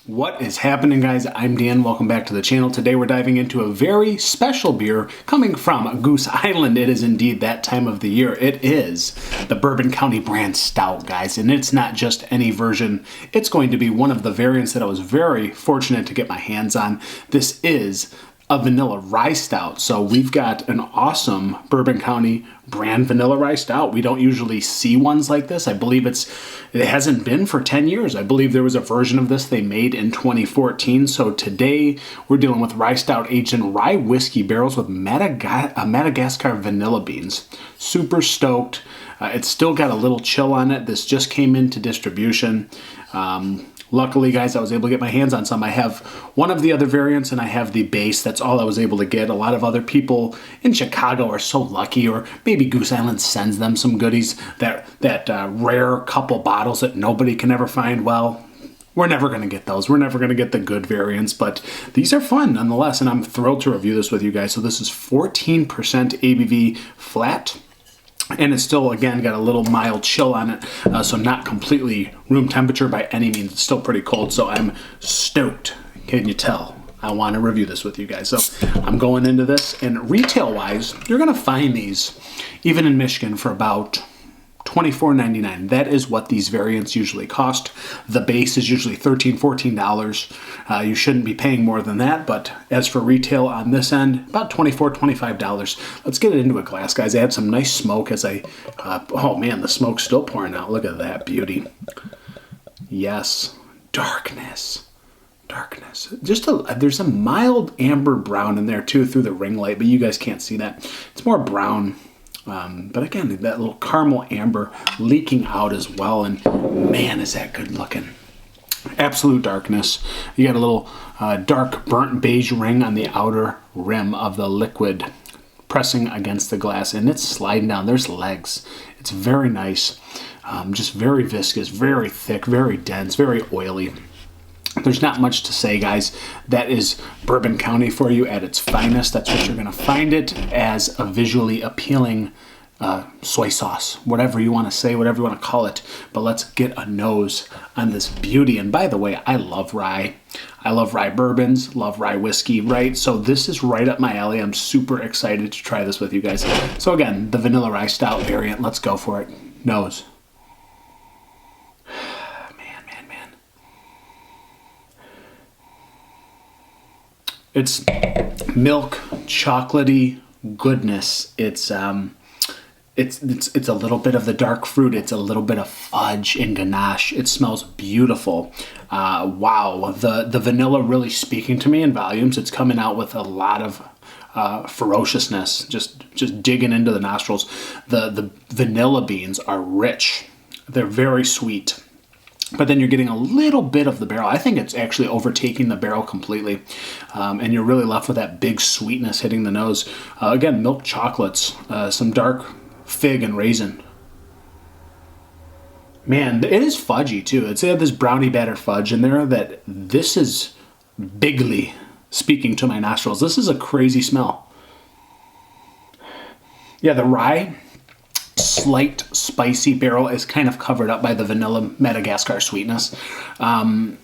What is happening, guys? I'm Dan. Welcome back to the channel. Today we're diving into a very special beer coming from Goose Island. It is indeed that time of the year. It is the Bourbon County brand stout, guys, and it's not just any version. It's going to be one of the variants that I was very fortunate to get my hands on. This is a Vanilla Rye Stout. So we've got an awesome Bourbon County brand Vanilla Rye Stout. We don't usually see ones like this. I believe it hasn't been for 10 years. I believe there was a version of this they made in 2014. So today we're dealing with Rye Stout aged in rye whiskey barrels with Madagascar vanilla beans. Super stoked. It's still got a little chill on it. This just came into distribution. Luckily, guys, I was able to get my hands on some. I have one of the other variants, and I have the base. That's all I was able to get. A lot of other people in Chicago are so lucky, or maybe Goose Island sends them some goodies, that rare couple bottles that nobody can ever find. Well, we're never going to get those. We're never going to get the good variants, but these are fun nonetheless, and I'm thrilled to review this with you guys. So this is 14% ABV flat. And it's still, again, got a little mild chill on it, so not completely room temperature by any means. It's still pretty cold, so I'm stoked. Can you tell? I want to review this with you guys. So I'm going into this, and retail-wise, you're going to find these, even in Michigan, for about $24.99. That is what these variants usually cost. The base is usually $13, $14. You shouldn't be paying more than that, but as for retail on this end, about $24, $25. Let's get it into a glass, guys. I had some nice smoke as oh man, the smoke's still pouring out. Look at that beauty. Yes, darkness. There's a mild amber brown in there too through the ring light, but you guys can't see that. It's more brown. But again, that little caramel amber leaking out as well, and man, is that good looking. Absolute darkness. You got a little dark burnt beige ring on the outer rim of the liquid pressing against the glass, and it's sliding down. There's legs. It's very nice. Just very viscous, very thick, very dense, very oily. There's not much to say, guys. That is Bourbon County for you at its finest. That's what you're going to find it as, a visually appealing soy sauce, whatever you want to say, whatever you want to call it. But let's get a nose on this beauty. And by the way, I love rye. I love rye bourbons, love rye whiskey, right? So this is right up my alley. I'm super excited to try this with you guys. So again, the Vanilla Rye Stout variant. Let's go for it. Nose. It's milk, chocolatey goodness. It's a little bit of the dark fruit. It's a little bit of fudge and ganache. It smells beautiful. Wow, the vanilla really speaking to me in volumes. It's coming out with a lot of ferociousness, just digging into the nostrils. The vanilla beans are rich. They're very sweet. But then you're getting a little bit of the barrel. I think it's actually overtaking the barrel completely. And you're really left with that big sweetness hitting the nose. Again, milk chocolates, some dark fig and raisin. Man, it is fudgy too. It's got this brownie batter fudge in there that this is bigly speaking to my nostrils. This is a crazy smell. Yeah, the rye, slight spicy barrel is kind of covered up by the vanilla Madagascar sweetness. I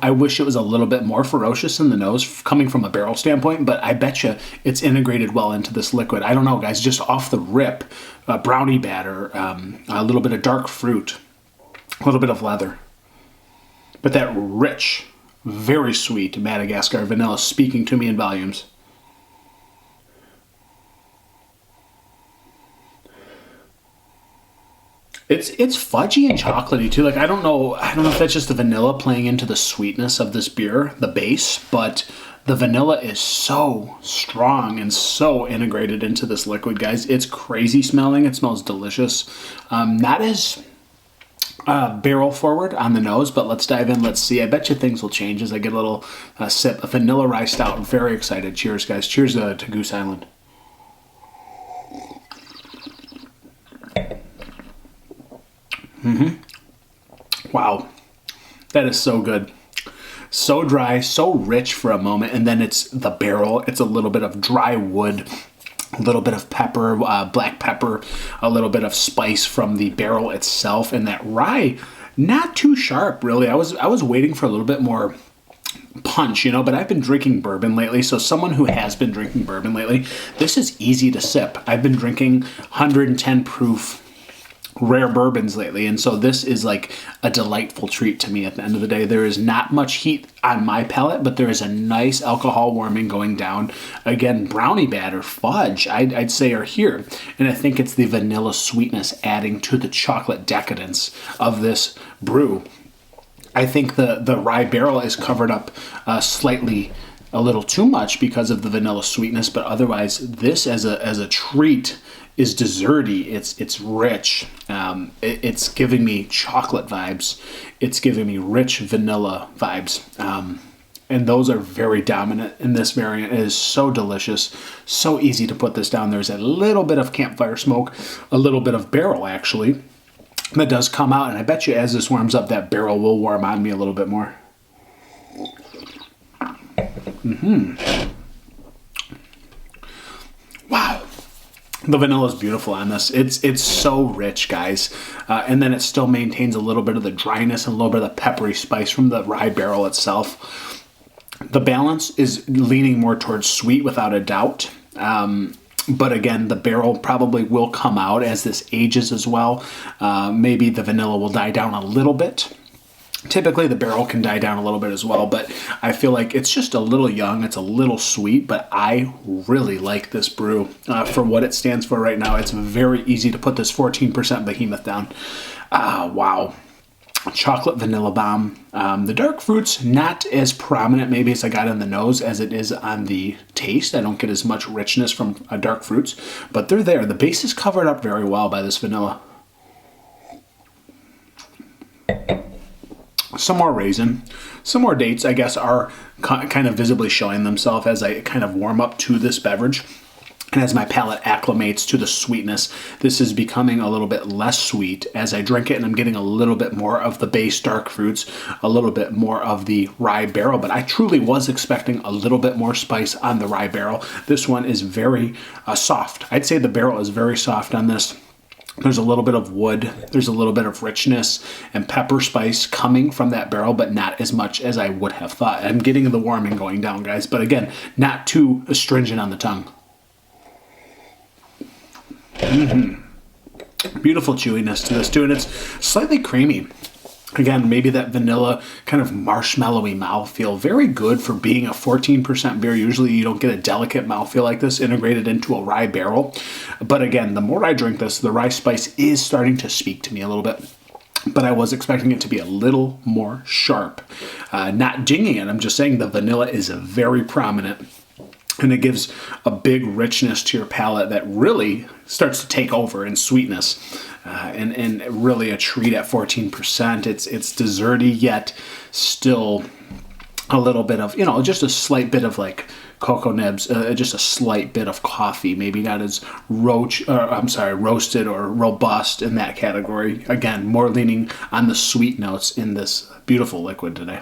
wish it was a little bit more ferocious in the nose coming from a barrel standpoint, but I bet you it's integrated well into this liquid. I don't know, guys, just off the rip, brownie batter, a little bit of dark fruit, a little bit of leather. But that rich, very sweet Madagascar vanilla speaking to me in volumes. It's fudgy and chocolatey too. Like I don't know if that's just the vanilla playing into the sweetness of this beer, the base, but the vanilla is so strong and so integrated into this liquid, guys. It's crazy smelling. It smells delicious. Not as barrel forward on the nose, but let's dive in. Let's see. I bet you things will change as I get a little sip of Vanilla Rye Stout. I'm very excited. Cheers, guys. Cheers to Goose Island. Wow, that is so good. So dry, so rich for a moment, and then it's the barrel. It's a little bit of dry wood, a little bit of pepper, black pepper, a little bit of spice from the barrel itself, and that rye Not too sharp, really. I was waiting for a little bit more punch, you know, but I've been drinking bourbon lately, so someone who has been drinking bourbon lately, this is easy to sip. I've been drinking 110 proof rare bourbons lately, and so this is like a delightful treat to me at the end of the day. There is not much heat on my palate, but there is a nice alcohol warming going down. Again, brownie batter, fudge, I'd say are here, and I think it's the vanilla sweetness adding to the chocolate decadence of this brew. I think the rye barrel is covered up slightly a little too much because of the vanilla sweetness, but otherwise this as a treat is desserty. It's rich. It's giving me chocolate vibes. It's giving me rich vanilla vibes. And those are very dominant in this variant. It is so delicious, so easy to put this down. There's a little bit of campfire smoke, a little bit of barrel actually, that does come out, and I bet you as this warms up, that barrel will warm on me a little bit more. Wow. The vanilla is beautiful on this. It's so rich, guys. And then it still maintains a little bit of the dryness and a little bit of the peppery spice from the rye barrel itself. The balance is leaning more towards sweet without a doubt. But again, the barrel probably will come out as this ages as well. Maybe the vanilla will die down a little bit. Typically, the barrel can die down a little bit as well, but I feel like it's just a little young. It's a little sweet, but I really like this brew for what it stands for right now. It's very easy to put this 14% behemoth down. Wow. Chocolate vanilla bomb. The dark fruits, not as prominent maybe as I got in the nose as it is on the taste. I don't get as much richness from dark fruits, but they're there. The base is covered up very well by this vanilla. Some more raisin, some more dates, I guess, are kind of visibly showing themselves as I kind of warm up to this beverage. And as my palate acclimates to the sweetness, this is becoming a little bit less sweet as I drink it, and I'm getting a little bit more of the base dark fruits, a little bit more of the rye barrel, but I truly was expecting a little bit more spice on the rye barrel. This one is very soft. I'd say the barrel is very soft on this. There's a little bit of wood, there's a little bit of richness and pepper spice coming from that barrel, but not as much as I would have thought. I'm getting the warming going down, guys, but again, not too astringent on the tongue. Beautiful chewiness to this too, and it's slightly creamy. Again, maybe that vanilla kind of marshmallowy mouthfeel. Very good for being a 14% beer. Usually you don't get a delicate mouthfeel like this integrated into a rye barrel. But again, the more I drink this, the rye spice is starting to speak to me a little bit. But I was expecting it to be a little more sharp. Not dinging it, I'm just saying the vanilla is very prominent. And it gives a big richness to your palate that really starts to take over in sweetness. And really a treat at 14%. It's desserty, yet still a little bit of, just a slight bit of like cocoa nibs, just a slight bit of coffee, maybe not as roasted or robust in that category. Again, more leaning on the sweet notes in this beautiful liquid today.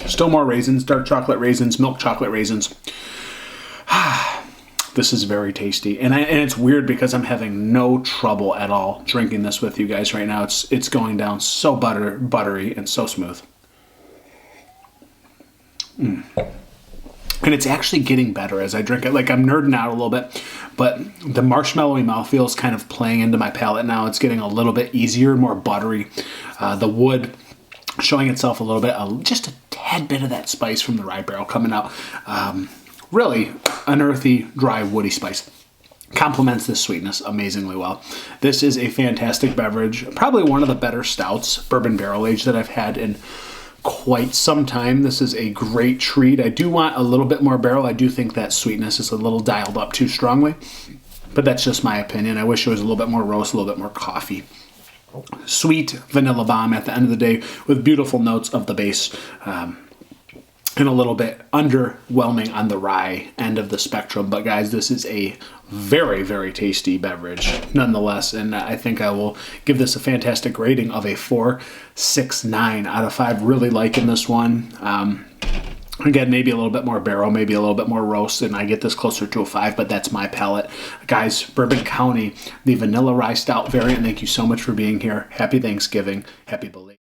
Still more raisins, dark chocolate raisins, milk chocolate raisins. This is very tasty, and it's weird because I'm having no trouble at all drinking this with you guys right now. It's going down so buttery and so smooth. And it's actually getting better as I drink it. Like, I'm nerding out a little bit, but the marshmallowy mouthfeel is kind of playing into my palate now. It's getting a little bit easier, more buttery. The wood showing itself a little bit, just a tad bit of that spice from the rye barrel coming out. Really an earthy, dry, woody spice. Complements this sweetness amazingly well. This is a fantastic beverage. Probably one of the better stouts, bourbon barrel aged, that I've had in quite some time. This is a great treat. I do want a little bit more barrel. I do think that sweetness is a little dialed up too strongly, but that's just my opinion. I wish it was a little bit more roast, a little bit more coffee. Sweet vanilla bomb at the end of the day with beautiful notes of the base. And a little bit underwhelming on the rye end of the spectrum. But guys, this is a very, very tasty beverage nonetheless. And I think I will give this a fantastic rating of a 4.69 out of 5. Really liking this one. Again, maybe a little bit more barrel, maybe a little bit more roast, and I get this closer to a 5, but that's my palate. Guys, Bourbon County, the Vanilla Rye Stout variant, thank you so much for being here. Happy Thanksgiving. Happy belated.